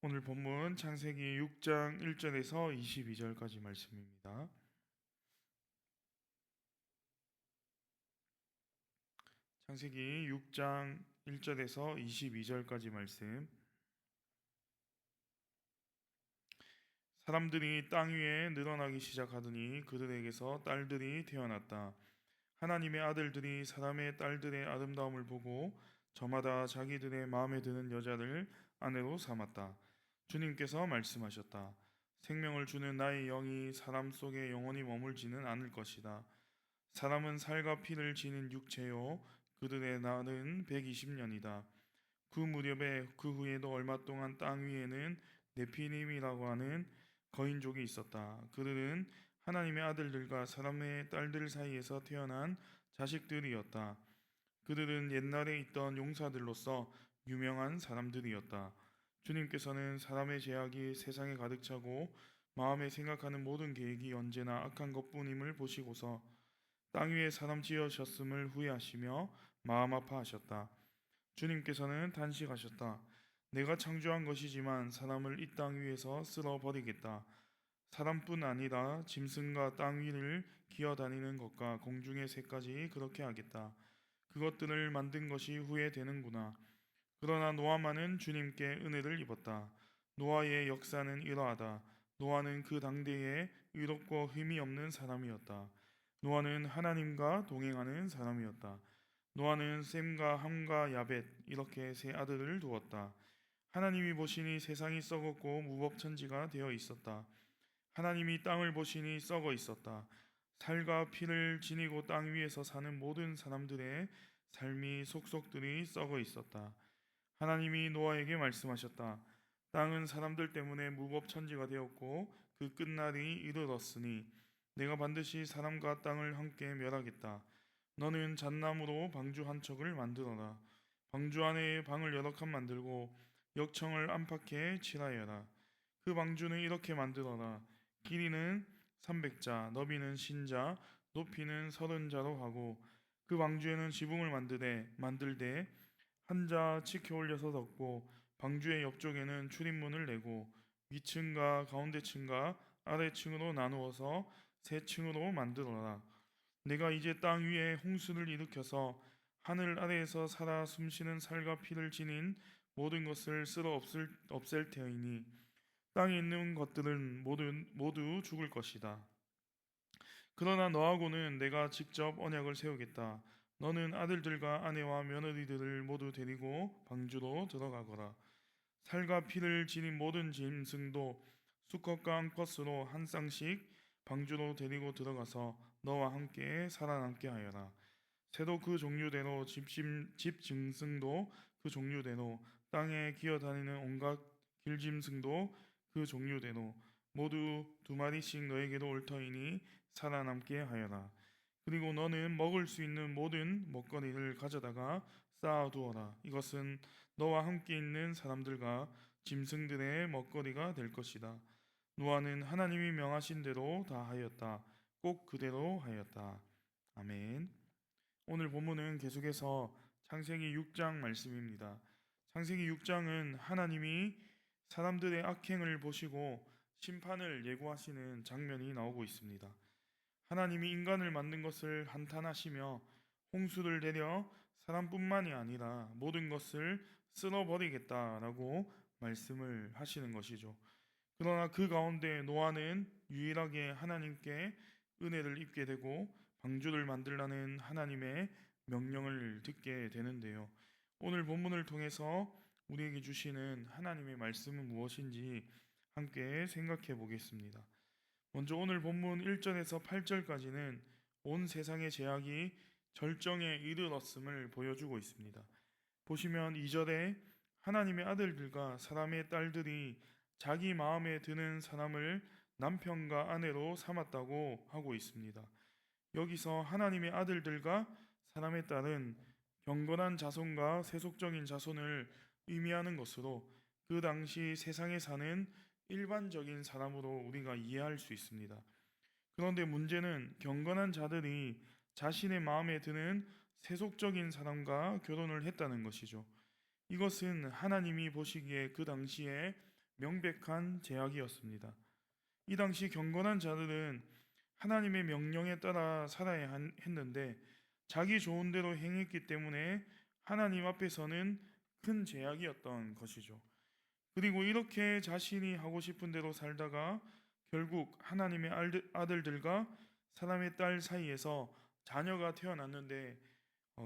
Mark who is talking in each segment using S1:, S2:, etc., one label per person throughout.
S1: 오늘 본문 창세기 6장 1절에서 22절까지 말씀입니다. 창세기 6장 1절에서 22절까지 말씀. 사람들이 땅 위에 늘어나기 시작하더니 그들에게서 딸들이 태어났다. 하나님의 아들들이 사람의 딸들의 아름다움을 보고 저마다 자기들의 마음에 드는 여자를 아내로 삼았다. 주님께서 말씀하셨다. 생명을 주는 나의 영이 사람 속에 영원히 머물지는 않을 것이다. 사람은 살과 피를 지닌 육체요 그들의 날은 120년이다. 그 무렵에 그 후에도 얼마 동안 땅 위에는 네피림이라고 하는 거인족이 있었다. 그들은 하나님의 아들들과 사람의 딸들 사이에서 태어난 자식들이었다. 그들은 옛날에 있던 용사들로서 유명한 사람들이었다. 주님께서는 사람의 죄악이 세상에 가득 차고 마음에 생각하는 모든 계획이 언제나 악한 것뿐임을 보시고서 땅 위에 사람 지으셨음을 후회하시며 마음 아파하셨다. 주님께서는 단식하셨다. 내가 창조한 것이지만 사람을 이 땅 위에서 쓸어 버리겠다. 사람뿐 아니라 짐승과 땅 위를 기어다니는 것과 공중의 새까지 그렇게 하겠다. 그것들을 만든 것이 후회되는구나. 그러나 노아만은 주님께 은혜를 입었다. 노아의 역사는 이러하다. 노아는 그 당대에 의롭고 흠이 없는 사람이었다. 노아는 하나님과 동행하는 사람이었다. 노아는 셈과 함과 야벳 이렇게 세 아들을 두었다. 하나님이 보시니 세상이 썩었고 무법천지가 되어 있었다. 하나님이 땅을 보시니 썩어 있었다. 살과 피를 지니고 땅 위에서 사는 모든 사람들의 삶이 속속들이 썩어 있었다. 하나님이 노아에게 말씀하셨다. 땅은 사람들 때문에 무법천지가 되었고 그 끝날이 이르렀으니 내가 반드시 사람과 땅을 함께 멸하겠다. 너는 잣나무로 방주 한 척을 만들어라. 방주 안에 방을 여러 칸 만들고 역청을 안팎에 칠하여라. 그 방주는 이렇게 만들어라. 길이는 300자, 너비는 신자, 높이는 30자로 하고 그 방주에는 지붕을 만들되 한 자 치켜 올려서 덮고 방주의 옆쪽에는 출입문을 내고 위층과 가운데층과 아래층으로 나누어서 세 층으로 만들어라. 내가 이제 땅 위에 홍수를 일으켜서 하늘 아래에서 살아 숨쉬는 살과 피를 지닌 모든 것을 쓸어 없앨 테이니 땅에 있는 것들은 모두 죽을 것이다. 그러나 너하고는 내가 직접 언약을 세우겠다. 너는 아들들과 아내와 며느리들을 모두 데리고 방주로 들어가거라. 살과 피를 지닌 모든 짐승도 수컷과 암컷으로 한 쌍씩 방주로 데리고 들어가서 너와 함께 살아남게 하여라. 새도 그 종류대로 집 짐승도 그 종류대로 땅에 기어다니는 온갖 길짐승도 그 종류대로 모두 두 마리씩 너에게로 올 터이니 살아남게 하여라. 그리고 너는 먹을 수 있는 모든 먹거리를 가져다가 쌓아두어라. 이것은 너와 함께 있는 사람들과 짐승들의 먹거리가 될 것이다. 노아는 하나님이 명하신 대로 다 하였다. 꼭 그대로 하였다. 아멘. 오늘 본문은 계속해서 창세기 6장 말씀입니다. 창세기 6장은 하나님이 사람들의 악행을 보시고 심판을 예고하시는 장면이 나오고 있습니다. 하나님이 인간을 만든 것을 한탄하시며 홍수를 내려 사람뿐만이 아니라 모든 것을 쓸어버리겠다라고 말씀을 하시는 것이죠. 그러나 그 가운데 노아는 유일하게 하나님께 은혜를 입게 되고 방주를 만들라는 하나님의 명령을 듣게 되는데요. 오늘 본문을 통해서 우리에게 주시는 하나님의 말씀은 무엇인지 함께 생각해 보겠습니다. 먼저 오늘 본문 1절에서 8절까지는 온 세상의 죄악이 절정에 이르렀음을 보여주고 있습니다. 보시면 2절에 하나님의 아들들과 사람의 딸들이 자기 마음에 드는 사람을 남편과 아내로 삼았다고 하고 있습니다. 여기서 하나님의 아들들과 사람의 딸은 경건한 자손과 세속적인 자손을 의미하는 것으로 그 당시 세상에 사는 일반적인 사람으로 우리가 이해할 수 있습니다. 그런데 문제는 경건한 자들이 자신의 마음에 드는 세속적인 사람과 결혼을 했다는 것이죠. 이것은 하나님이 보시기에 그 당시에 명백한 제약이었습니다. 이 당시 경건한 자들은 하나님의 명령에 따라 살아야 했는데 자기 좋은 대로 행했기 때문에 하나님 앞에서는 큰 제약이었던 것이죠. 그리고 이렇게 자신이 하고 싶은 대로 살다가 결국 하나님의 아들들과 사람의 딸 사이에서 자녀가 태어났는데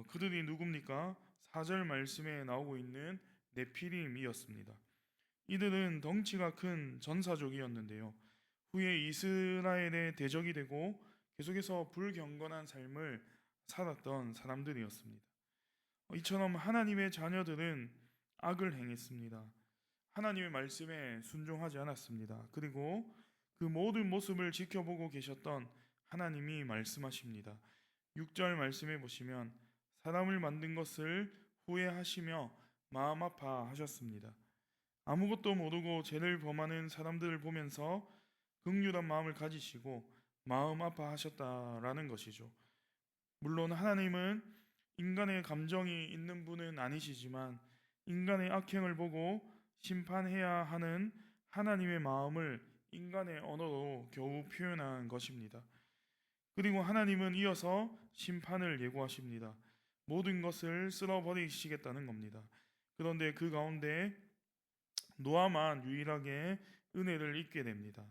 S1: 그들이 누굽니까? 4절 말씀에 나오고 있는 네피림이었습니다. 이들은 덩치가 큰 전사족이었는데요. 후에 이스라엘의 대적이 되고 계속해서 불경건한 삶을 살았던 사람들이었습니다. 이처럼 하나님의 자녀들은 악을 행했습니다. 하나님의 말씀에 순종하지 않았습니다. 그리고 그 모든 모습을 지켜보고 계셨던 하나님이 말씀하십니다. 6절 말씀해 보시면 사람을 만든 것을 후회하시며 마음 아파하셨습니다. 아무것도 모르고 죄를 범하는 사람들을 보면서 긍휼한 마음을 가지시고 마음 아파하셨다라는 것이죠. 물론 하나님은 인간의 감정이 있는 분은 아니시지만 인간의 악행을 보고 심판해야 하는 하나님의 마음을 인간의 언어로 겨우 표현한 것입니다. 그리고 하나님은 이어서 심판을 예고하십니다. 모든 것을 쓸어버리시겠다는 겁니다. 그런데 그 가운데 노아만 유일하게 은혜를 입게 됩니다.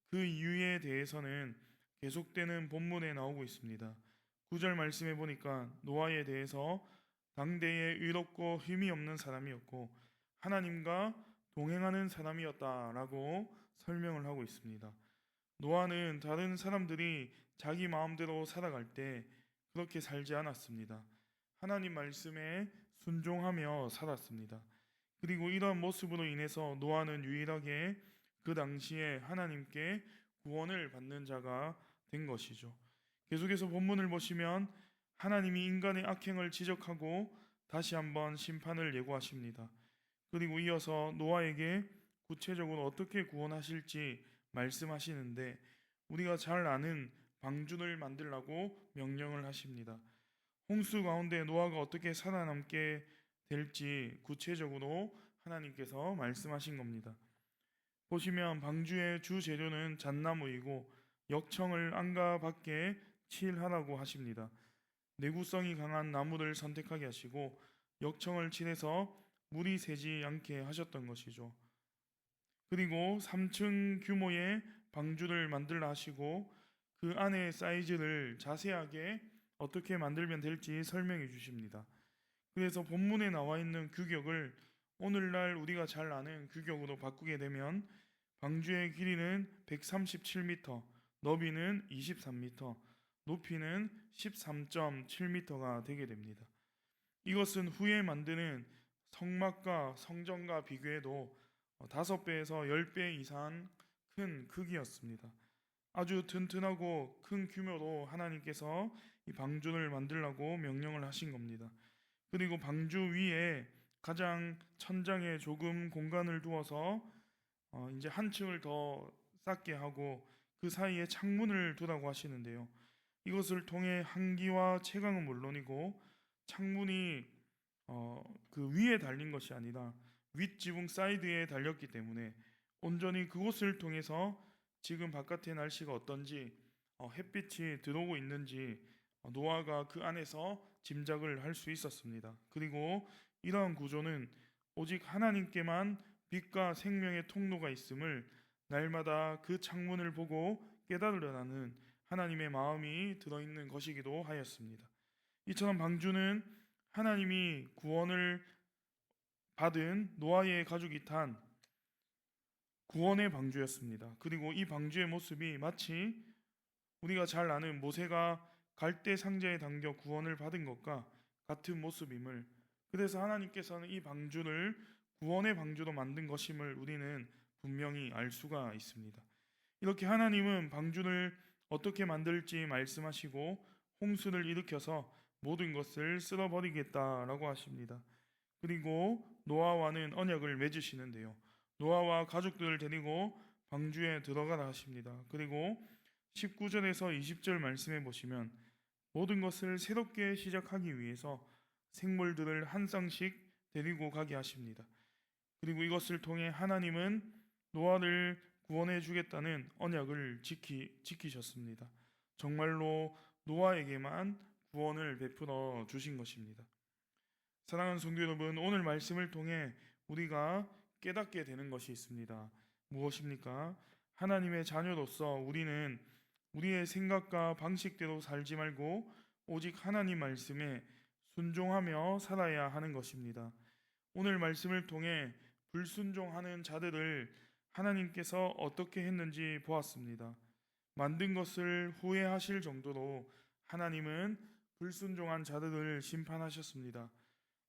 S1: 그 이유에 대해서는 계속되는 본문에 나오고 있습니다. 9절 말씀해 보니까 노아에 대해서 당대에 의롭고 흠이 없는 사람이었고 하나님과 동행하는 사람이었다라고 설명을 하고 있습니다. 노아는 다른 사람들이 자기 마음대로 살아갈 때 그렇게 살지 않았습니다. 하나님 말씀에 순종하며 살았습니다. 그리고 이러한 모습으로 인해서 노아는 유일하게 그 당시에 하나님께 구원을 받는 자가 된 것이죠. 계속해서 본문을 보시면 하나님이 인간의 악행을 지적하고 다시 한번 심판을 예고하십니다. 그리고 이어서 노아에게 구체적으로 어떻게 구원하실지 말씀하시는데 우리가 잘 아는 방주를 만들라고 명령을 하십니다. 홍수 가운데 노아가 어떻게 살아남게 될지 구체적으로 하나님께서 말씀하신 겁니다. 보시면 방주의 주 재료는 잣나무이고 역청을 안과 밖에 칠하라고 하십니다. 내구성이 강한 나무를 선택하게 하시고 역청을 칠해서 물이 새지 않게 하셨던 것이죠. 그리고 3층 규모의 방주를 만들라 하시고 그 안의 사이즈를 자세하게 어떻게 만들면 될지 설명해 주십니다. 그래서 본문에 나와 있는 규격을 오늘날 우리가 잘 아는 규격으로 바꾸게 되면 방주의 길이는 137m, 너비는 23m, 높이는 13.7m가 되게 됩니다. 이것은 후에 만드는 성막과 성전과 비교해도 5배에서 10배 이상 큰 크기였습니다. 아주 튼튼하고 큰 규모로 하나님께서 이 방주를 만들라고 명령을 하신 겁니다. 그리고 방주 위에 가장 천장에 조금 공간을 두어서 이제 한 층을 더 쌓게 하고 그 사이에 창문을 두라고 하시는데요. 이것을 통해 한기와 채광은 물론이고 창문이 그 위에 달린 것이 아니라 윗지붕 사이드에 달렸기 때문에 온전히 그곳을 통해서 지금 바깥의 날씨가 어떤지 햇빛이 들어오고 있는지 노아가 그 안에서 짐작을 할 수 있었습니다. 그리고 이러한 구조는 오직 하나님께만 빛과 생명의 통로가 있음을 날마다 그 창문을 보고 깨달으려는 하나님의 마음이 들어있는 것이기도 하였습니다. 이처럼 방주는 하나님이 구원을 받은 노아의 가족이 탄 구원의 방주였습니다. 그리고 이 방주의 모습이 마치 우리가 잘 아는 모세가 갈대 상자에 담겨 구원을 받은 것과 같은 모습임을, 그래서 하나님께서는 이 방주를 구원의 방주로 만든 것임을 우리는 분명히 알 수가 있습니다. 이렇게 하나님은 방주를 어떻게 만들지 말씀하시고 홍수를 일으켜서 모든 것을 쓸어버리겠다라고 하십니다. 그리고 노아와는 언약을 맺으시는데요. 노아와 가족들을 데리고 방주에 들어가라 하십니다. 그리고 19절에서 20절 말씀해 보시면 모든 것을 새롭게 시작하기 위해서 생물들을 한 쌍씩 데리고 가게 하십니다. 그리고 이것을 통해 하나님은 노아를 구원해 주겠다는 언약을 지키셨습니다. 정말로 노아에게만 구원을 베풀어 주신 것입니다. 사랑하는 성도 여러분, 오늘 말씀을 통해 우리가 깨닫게 되는 것이 있습니다. 무엇입니까? 하나님의 자녀로서 우리는 우리의 생각과 방식대로 살지 말고 오직 하나님 말씀에 순종하며 살아야 하는 것입니다. 오늘 말씀을 통해 불순종하는 자들을 하나님께서 어떻게 했는지 보았습니다. 만든 것을 후회하실 정도로 하나님은 불순종한 자들을 심판하셨습니다.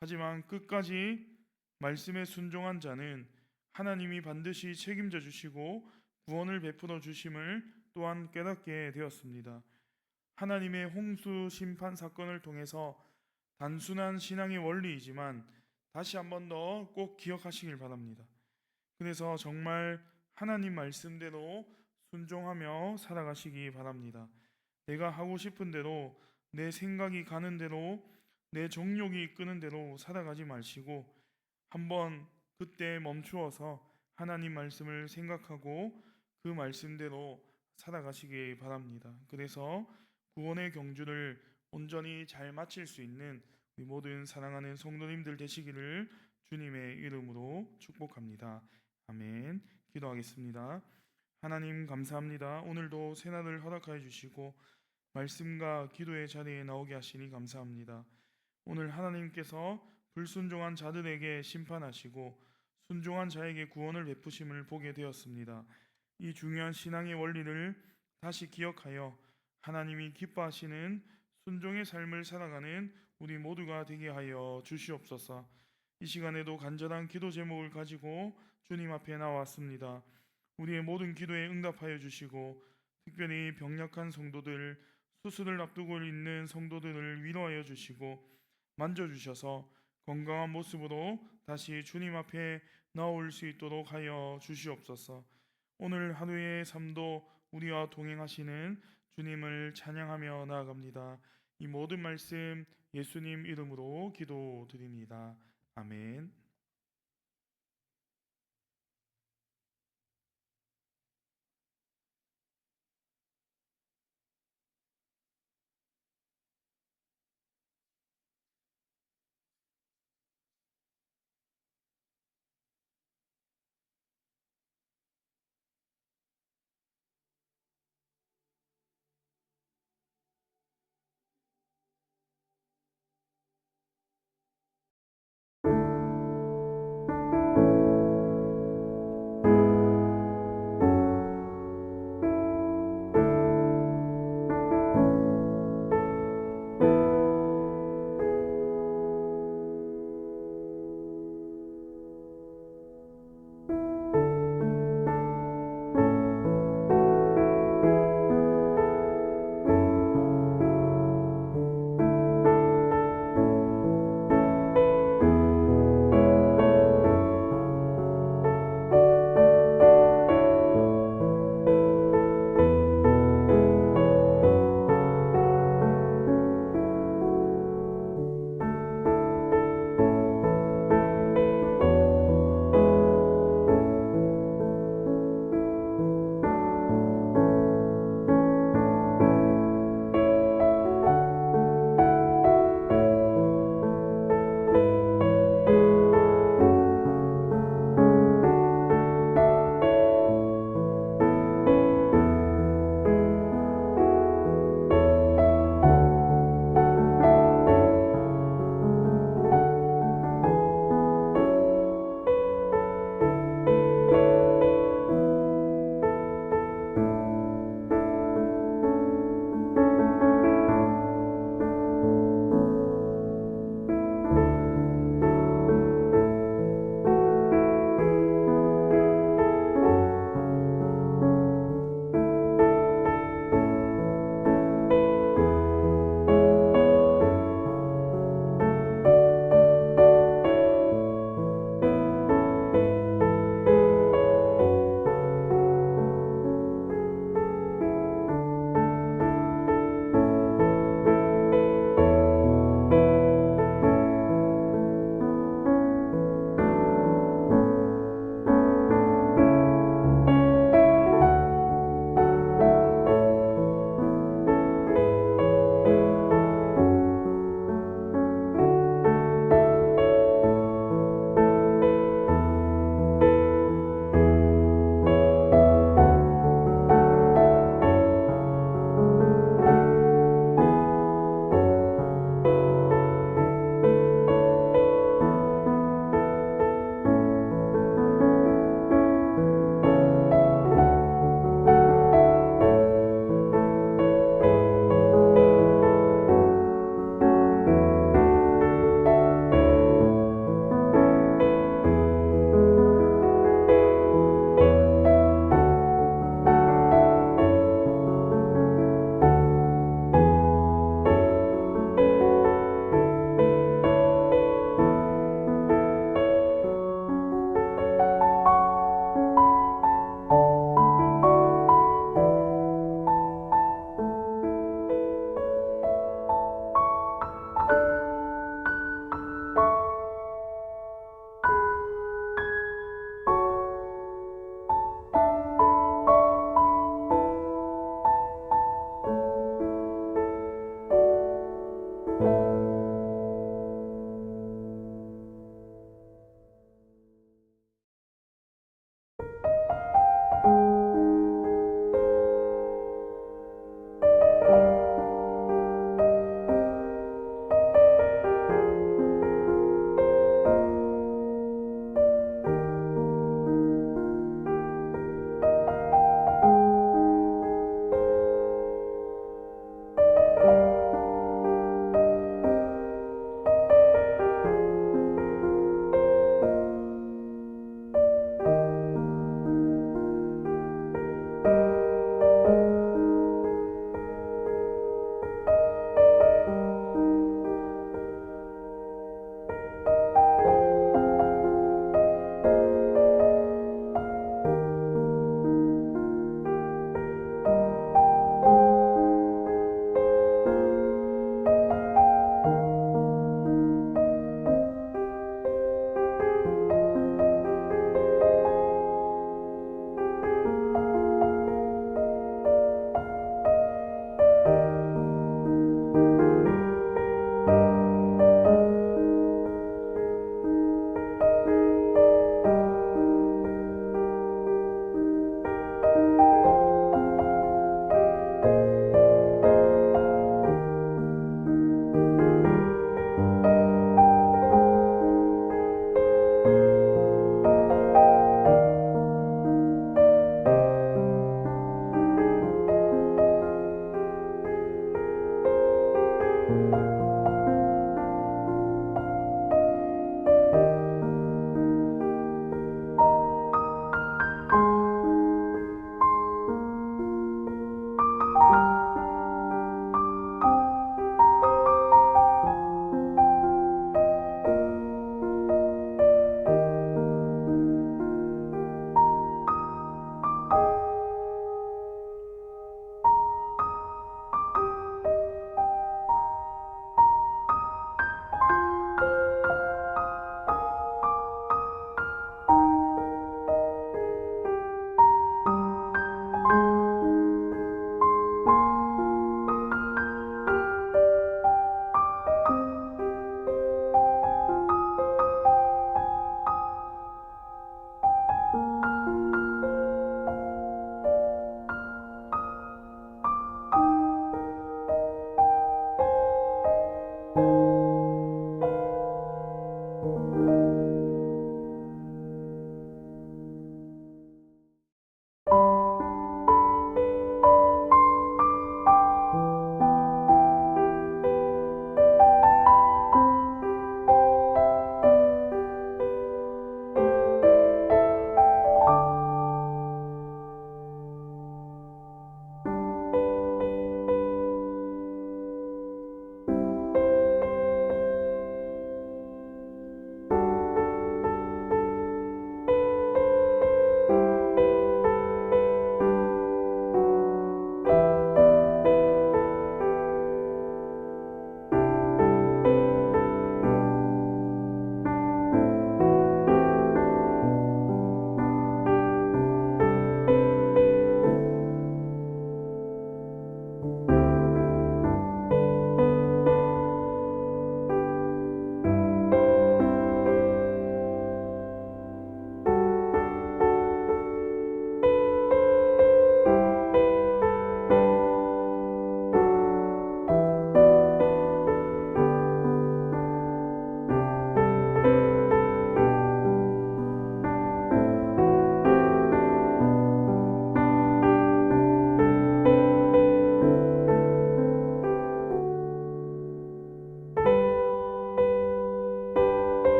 S1: 하지만 끝까지 말씀에 순종한 자는 하나님이 반드시 책임져 주시고 구원을 베풀어 주심을 또한 깨닫게 되었습니다. 하나님의 홍수 심판 사건을 통해서 단순한 신앙의 원리이지만 다시 한 번 더 꼭 기억하시길 바랍니다. 그래서 정말 하나님 말씀대로 순종하며 살아가시기 바랍니다. 내가 하고 싶은 대로, 내 생각이 가는 대로, 내 정욕이 이끄는 대로 살아가지 마시고 한번 그때 멈추어서 하나님 말씀을 생각하고 그 말씀대로 살아가시기 바랍니다. 그래서 구원의 경주를 온전히 잘 마칠 수 있는 우리 모든 사랑하는 성도님들 되시기를 주님의 이름으로 축복합니다. 아멘. 기도하겠습니다. 하나님 감사합니다. 오늘도 새날을 허락하여 주시고 말씀과 기도의 자리에 나오게 하시니 감사합니다. 오늘 하나님께서 불순종한 자들에게 심판하시고 순종한 자에게 구원을 베푸심을 보게 되었습니다. 이 중요한 신앙의 원리를 다시 기억하여 하나님이 기뻐하시는 순종의 삶을 살아가는 우리 모두가 되게 하여 주시옵소서. 이 시간에도 간절한 기도 제목을 가지고 주님 앞에 나왔습니다. 우리의 모든 기도에 응답하여 주시고 특별히 병약한 성도들, 수술을 앞두고 있는 성도들을 위로하여 주시고 만져주셔서 건강한 모습으로 다시 주님 앞에 나올 수 있도록 하여 주시옵소서. 오늘 하루의 삶도 우리와 동행하시는 주님을 찬양하며 나아갑니다. 이 모든 말씀 예수님 이름으로 기도드립니다. 아멘.